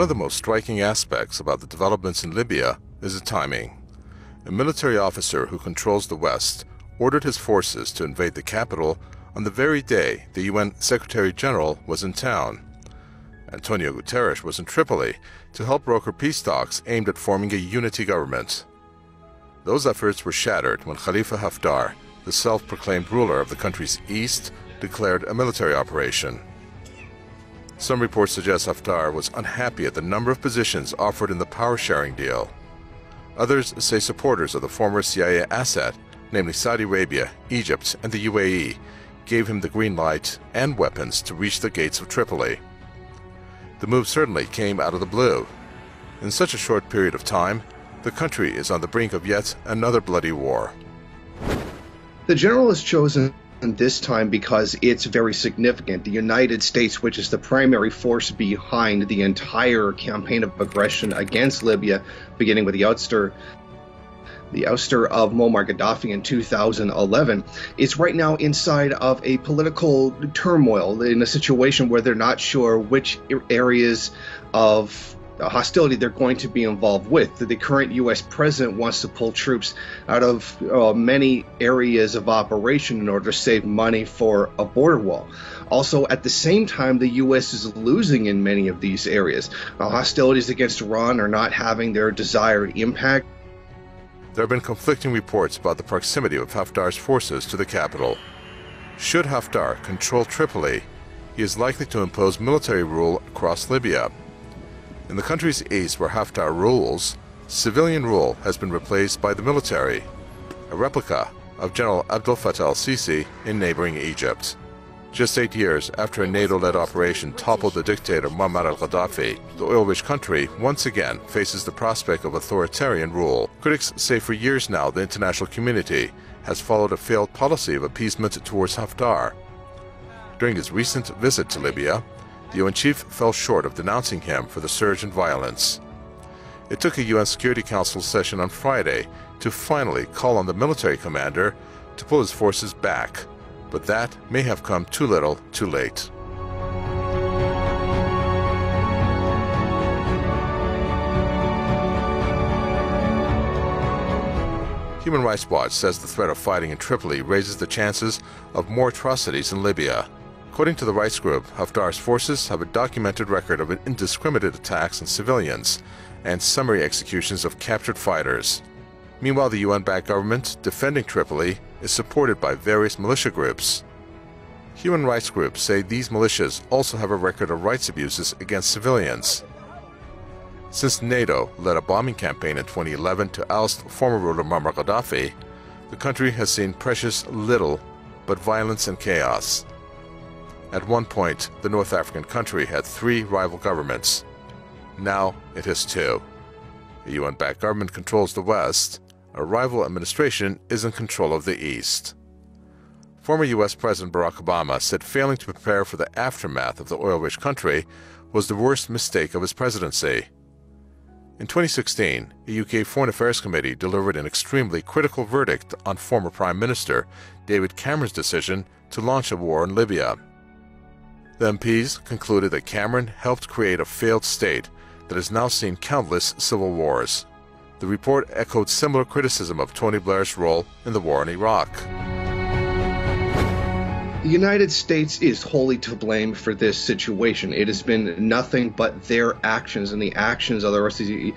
One of the most striking aspects about the developments in Libya is the timing. A military officer who controls the West ordered his forces to invade the capital on the very day the UN Secretary General was in town. Antonio Guterres was in Tripoli to help broker peace talks aimed at forming a unity government. Those efforts were shattered when Khalifa Haftar, the self-proclaimed ruler of the country's east, declared a military operation. Some reports suggest Haftar was unhappy at the number of positions offered in the power-sharing deal. Others say supporters of the former CIA asset, namely Saudi Arabia, Egypt, and the UAE, gave him the green light and weapons to reach the gates of Tripoli. The move certainly came out of the blue. In such a short period of time, the country is on the brink of yet another bloody war. The general is chosen this time because it's very significant. The United States, which is the primary force behind the entire campaign of aggression against Libya, beginning with the ouster of Muammar Gaddafi in 2011, is right now inside of a political turmoil, in a situation where they're not sure which areas of hostility they're going to be involved with. The current U.S. president wants to pull troops out of many areas of operation in order to save money for a border wall. Also, at the same time, the U.S. is losing in many of these areas. Hostilities against Iran are not having their desired impact. There have been conflicting reports about the proximity of Haftar's forces to the capital. Should Haftar control Tripoli, he is likely to impose military rule across Libya. In the country's east where Haftar rules, civilian rule has been replaced by the military, a replica of General Abdel Fattah al-Sisi in neighboring Egypt. Just 8 years after a NATO-led operation toppled the dictator Muammar al-Gaddafi, the oil-rich country once again faces the prospect of authoritarian rule. Critics say for years now the international community has followed a failed policy of appeasement towards Haftar. During his recent visit to Libya, the UN chief fell short of denouncing him for the surge in violence. It took a UN Security Council session on Friday to finally call on the military commander to pull his forces back, but that may have come too little, too late. Human Rights Watch says the threat of fighting in Tripoli raises the chances of more atrocities in Libya. According to the rights group, Haftar's forces have a documented record of indiscriminate attacks on civilians and summary executions of captured fighters. Meanwhile, the UN-backed government defending Tripoli is supported by various militia groups. Human rights groups say these militias also have a record of rights abuses against civilians. Since NATO led a bombing campaign in 2011 to oust former ruler Muammar Gaddafi, the country has seen precious little but violence and chaos. At one point, the North African country had 3 rival governments. Now it has 2. A UN-backed government controls the West. A rival administration is in control of the East. Former U.S. President Barack Obama said failing to prepare for the aftermath of the oil-rich country was the worst mistake of his presidency. In 2016, a UK Foreign Affairs Committee delivered an extremely critical verdict on former Prime Minister David Cameron's decision to launch a war in Libya. The MPs concluded that Cameron helped create a failed state that has now seen countless civil wars. The report echoed similar criticism of Tony Blair's role in the war in Iraq. The United States is wholly to blame for this situation. It has been nothing but their actions and the actions of the rest of the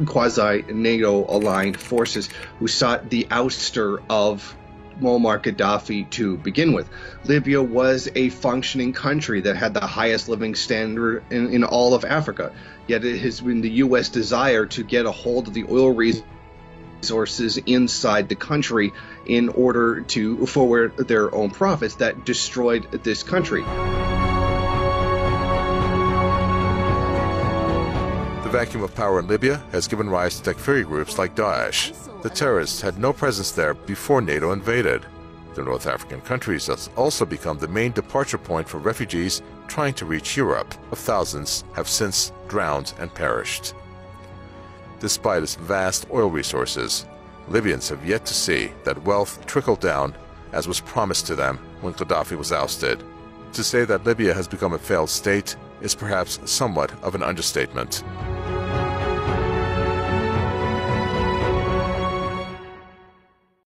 quasi-NATO aligned forces who sought the ouster of Muammar Gaddafi to begin with. Libya was a functioning country that had the highest living standard in all of Africa. Yet it has been the U.S. desire to get a hold of the oil resources inside the country in order to forward their own profits that destroyed this country. The vacuum of power in Libya has given rise to Takfiri groups like Daesh. The terrorists had no presence there before NATO invaded. The North African countries has also become the main departure point for refugees trying to reach Europe. Thousands have since drowned and perished. Despite its vast oil resources, Libyans have yet to see that wealth trickle down as was promised to them when Gaddafi was ousted. To say that Libya has become a failed state is perhaps somewhat of an understatement.